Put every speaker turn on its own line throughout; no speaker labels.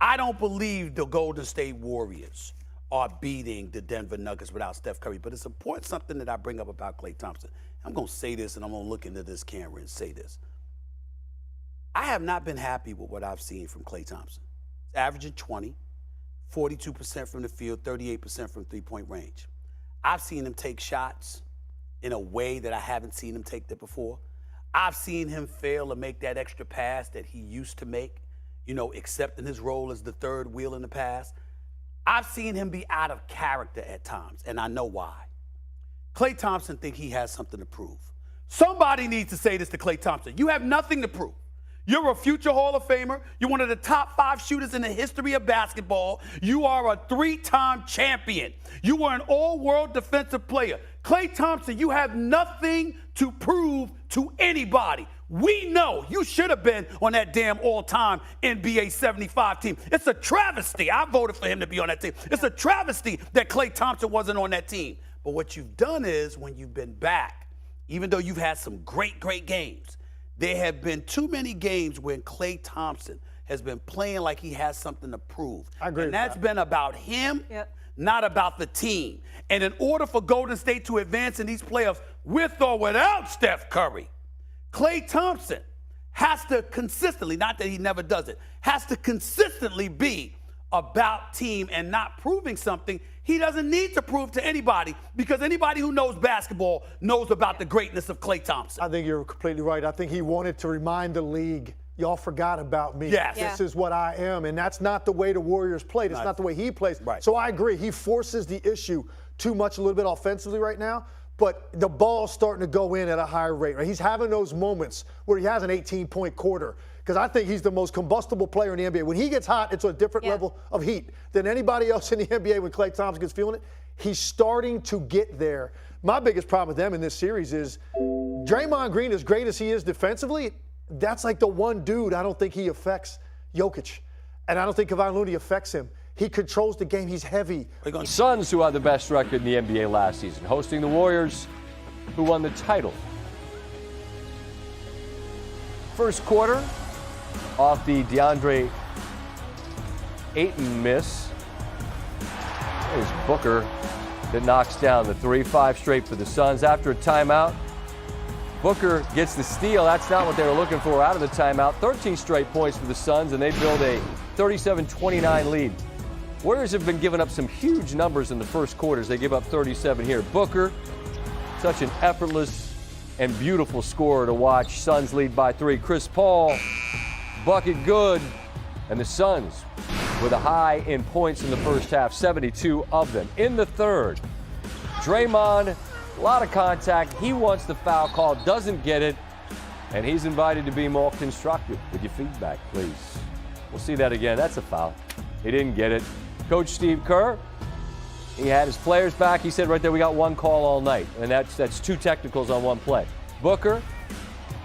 I don't believe the Golden State Warriors are beating the Denver Nuggets without Steph Curry. But it's important, something that I bring up about Klay Thompson. I'm going to say this, and I'm going to look into this camera and say this. I have not been happy with what I've seen from Klay Thompson. He's averaging 20, 42% from the field, 38% from three-point range. I've seen him take shots in a way that I haven't seen him take that before. I've seen him fail to make that extra pass that he used to make, you know, accepting his role as the third wheel in the pass. I've seen him be out of character at times, and I know why. Klay Thompson thinks he has something to prove. Somebody needs to say this to Klay Thompson. You have nothing to prove. You're a future Hall of Famer. You're one of the top 5 shooters in the history of basketball. You are a 3-time champion. You were an all-world defensive player. Klay Thompson, you have nothing to prove to anybody. We know you should have been on that damn all-time NBA 75 team. It's a travesty. I voted for him to be on that team. It's a travesty that Klay Thompson wasn't on that team. But what you've done is, when you've been back, even though you've had some great, great games, there have been too many games when Klay Thompson has been playing like he has something to prove.
I agree.
And that's been about him, not about the team. And in order for Golden State to advance in these playoffs with or without Steph Curry, Klay Thompson has to consistently, not that he never does it, has to consistently be about team and not proving something he doesn't need to prove to anybody, because anybody who knows basketball knows about the greatness of Klay Thompson.
I think you're completely right. I think he wanted to remind the league, y'all forgot about me.
Yes.
This is what I am, and that's not the way the Warriors played. It's not the way he plays.
Right.
So I agree. He forces the issue too much a little bit offensively right now, but the ball's starting to go in at a higher rate. Right? He's having those moments where he has an 18-point quarter, because I think he's the most combustible player in the NBA. When he gets hot, it's a different level of heat than anybody else in the NBA. When Klay Thompson gets feeling it, he's starting to get there. My biggest problem with them in this series is Draymond Green, as great as he is defensively, that's like the one dude I don't think he affects Jokic. And I don't think Kevon Looney affects him. He controls the game. He's heavy.
Suns, who had the best record in the NBA last season, hosting the Warriors, who won the title. First quarter, off the DeAndre Ayton miss. There's Booker that knocks down the 3, 5 straight for the Suns. After a timeout, Booker gets the steal. That's not what they were looking for out of the timeout. 13 straight points for the Suns, and they build a 37-29 lead. Warriors have been giving up some huge numbers in the first quarters. They give up 37 here. Booker, such an effortless and beautiful scorer to watch. Suns lead by 3. Chris Paul, bucket good, and the Suns with a high in points in the first half, 72 of them. In the third, Draymond, a lot of contact. He wants the foul call, doesn't get it, and he's invited to be more constructive. With your feedback, please. We'll see that again. That's a foul. He didn't get it. Coach Steve Kerr, he had his players back. He said right there, we got one call all night, and that's 2 technicals on 1 play. Booker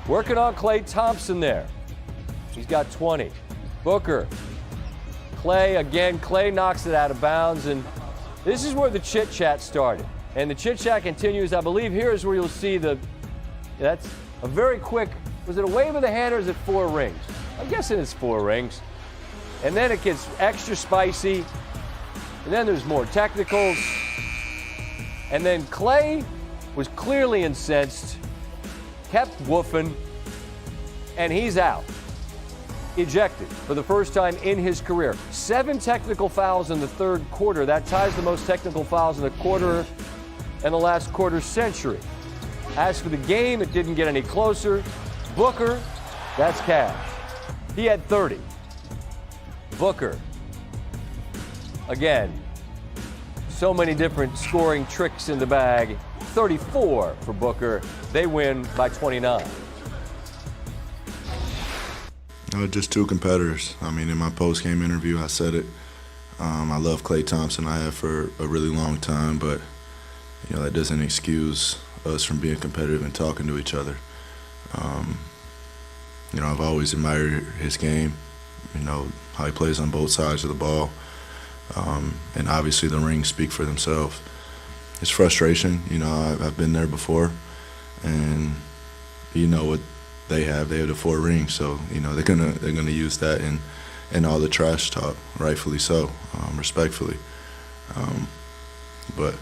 working on Klay Thompson there. He's got 20. Booker. Klay again. Klay knocks it out of bounds, and this is where the chit-chat started. And the chit-chat continues. I believe here is where you'll see that's a very quick, was it a wave of the hand or is it 4 rings? I'm guessing it's 4 rings. And then it gets extra spicy. And then there's more technicals. And then Klay was clearly incensed, kept woofing, and he's out. Ejected for the first time in his career. 7 technical fouls in the third quarter. That ties the most technical fouls in the quarter and the last quarter century. As for the game, it didn't get any closer. Booker, that's cash. He had 30. Booker, again, so many different scoring tricks in the bag. 34 for Booker. They win by 29.
Just 2 competitors. I mean, in my post-game interview, I said it. I love Klay Thompson. I have for a really long time, but you know that doesn't excuse us from being competitive and talking to each other. You know, I've always admired his game. You know how he plays on both sides of the ball, and obviously the rings speak for themselves. His frustration, you know, I've been there before, and you know what they have the 4 rings, so you know they're gonna use that and all the trash talk, rightfully so, respectfully. But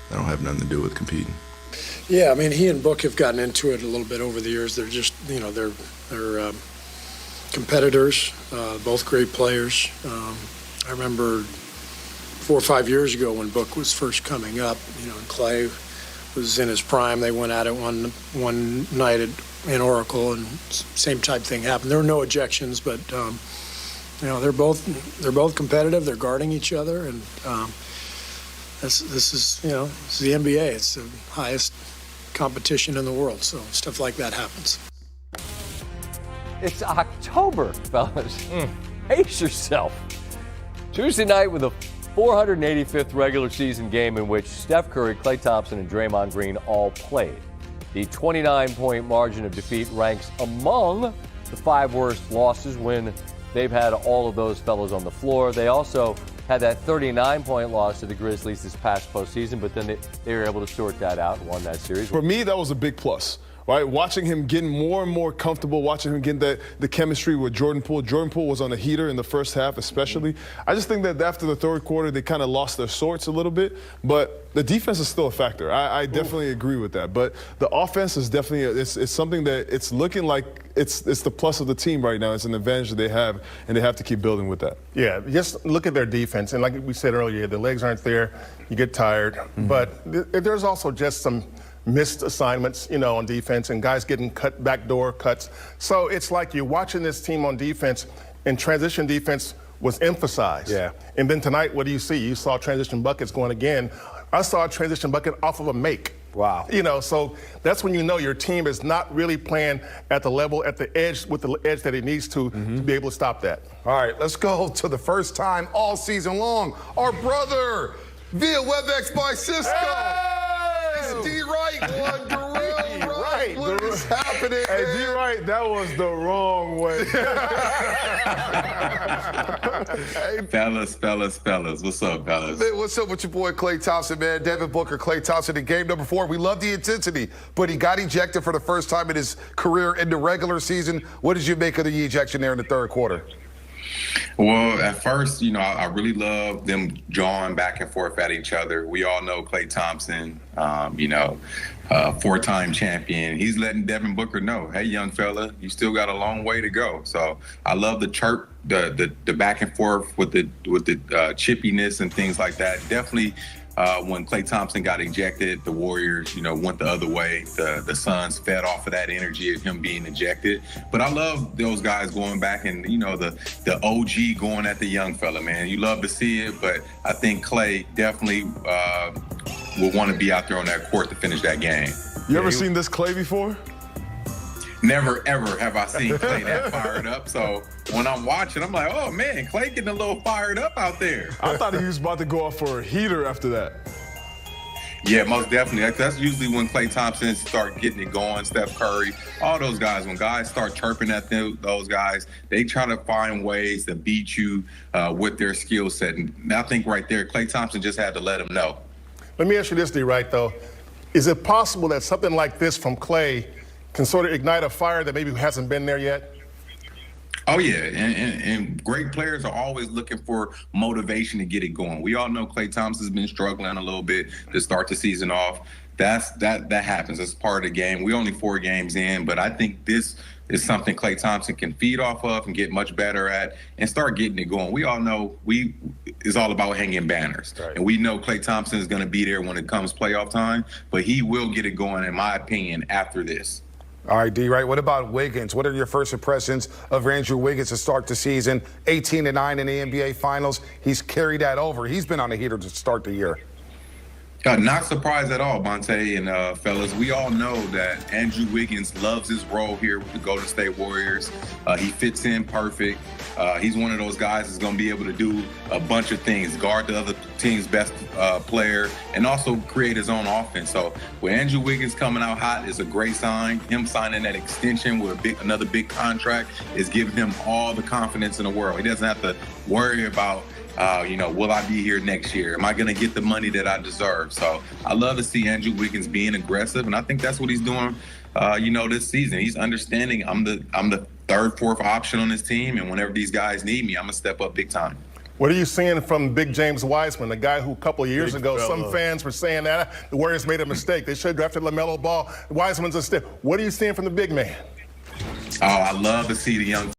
that don't have nothing to do with competing.
Yeah, I mean, he and Book have gotten into it a little bit over the years. They're just, you know, they're competitors, both great players. I remember 4 or 5 years ago when Book was first coming up, you know, and Klay was in his prime. They went at it one night in Oracle, and same type thing happened. There were no ejections, but you know, they're both competitive. They're guarding each other, and this is, you know, this is the NBA. It's the highest competition in the world, so stuff like that happens.
It's October, fellas. Pace yourself. Tuesday night with a 485th regular season game in which Steph Curry, Klay Thompson, and Draymond Green all played. The 29-point margin of defeat ranks among the 5 worst losses when they've had all of those fellows on the floor. They also had that 39-point loss to the Grizzlies this past postseason, but then they were able to sort that out and won that series.
For me, that was a big plus. Right, watching him getting more and more comfortable, watching him getting the chemistry with Jordan Poole. Jordan Poole was on a heater in the first half especially. I just think that after the third quarter, they kind of lost their sorts a little bit, but the defense is still a factor. I definitely agree with that, but the offense is definitely, it's something that it's looking like it's the plus of the team right now. It's an advantage that they have, and they have to keep building with that.
Yeah, just look at their defense, and like we said earlier, the legs aren't there, you get tired, but there's also just some missed assignments, you know, on defense, and guys getting cut, backdoor cuts. So it's like you're watching this team on defense, and transition defense was emphasized.
Yeah.
And then tonight, what do you see? You saw transition buckets going again. I saw a transition bucket off of a make.
Wow.
You know, so that's when you know your team is not really playing at the level, at the edge, with the edge that it needs to be able to stop that.
All right, let's go to the first time all season long. Our brother, via WebEx by Cisco. It's D-Wright, one, Darrell Wright. What is happening?
Hey, D-Wright, that was the wrong way.
Fellas. What's up, fellas?
Man, what's up with your boy Klay Thompson, man? Devin Booker, Klay Thompson in game number 4. We love the intensity, but he got ejected for the first time in his career in the regular season. What did you make of the ejection there in the third quarter?
Well, at first, you know, I really love them jawing back and forth at each other. We all know Klay Thompson, you know, 4-time champion. He's letting Devin Booker know, hey, young fella, you still got a long way to go. So I love the chirp, the back and forth with the chippiness and things like that. Definitely. When Klay Thompson got ejected, the Warriors, you know, went the other way. The Suns fed off of that energy of him being ejected. But I love those guys going back and, you know, the OG going at the young fella, man. You love to see it, but I think Klay definitely will want to be out there on that court to finish that game.
You ever seen this Klay before?
Never, ever have I seen Klay that fired up. So when I'm watching, I'm like, oh, man, Klay getting a little fired up out there.
I thought he was about to go off for a heater after that.
Yeah, most definitely. That's usually when Klay Thompson start getting it going, Steph Curry, all those guys. When guys start chirping at those guys, they try to find ways to beat you with their skill set. And I think right there, Klay Thompson just had to let him know.
Let me ask you this, D-Wright, though. Is it possible that something like this from Klay can sort of ignite a fire that maybe hasn't been there yet?
Oh, yeah, and great players are always looking for motivation to get it going. We all know Klay Thompson's been struggling a little bit to start the season off. That happens. It's part of the game. We're only 4 games in, but I think this is something Klay Thompson can feed off of and get much better at and start getting it going. We all know it's all about hanging banners. Right. And we know Klay Thompson is going to be there when it comes playoff time, but he will get it going, in my opinion, after this.
All right, D-Wright, what about Wiggins? What are your first impressions of Andrew Wiggins to start the season? 18-9 in the NBA Finals. He's carried that over. He's been on a heater to start the year.
Not surprised at all, Monte and fellas. We all know that Andrew Wiggins loves his role here with the Golden State Warriors. He fits in perfect. He's one of those guys that's going to be able to do a bunch of things, guard the other team's best player, and also create his own offense. So with Andrew Wiggins coming out hot is a great sign. Him signing that extension with another big contract is giving him all the confidence in the world. He doesn't have to worry about you know, will I be here next year? Am I going to get the money that I deserve? So I love to see Andrew Wiggins being aggressive, and I think that's what he's doing, you know, this season. He's understanding I'm the third, fourth option on this team, and whenever these guys need me, I'm gonna step up big time.
What are you seeing from Big James Wiseman, the guy who a couple of years ago, some fans were saying that the Warriors made a mistake. They should have drafted LaMelo Ball. Wiseman's a step. What are you seeing from the big man?
Oh, I love to see the young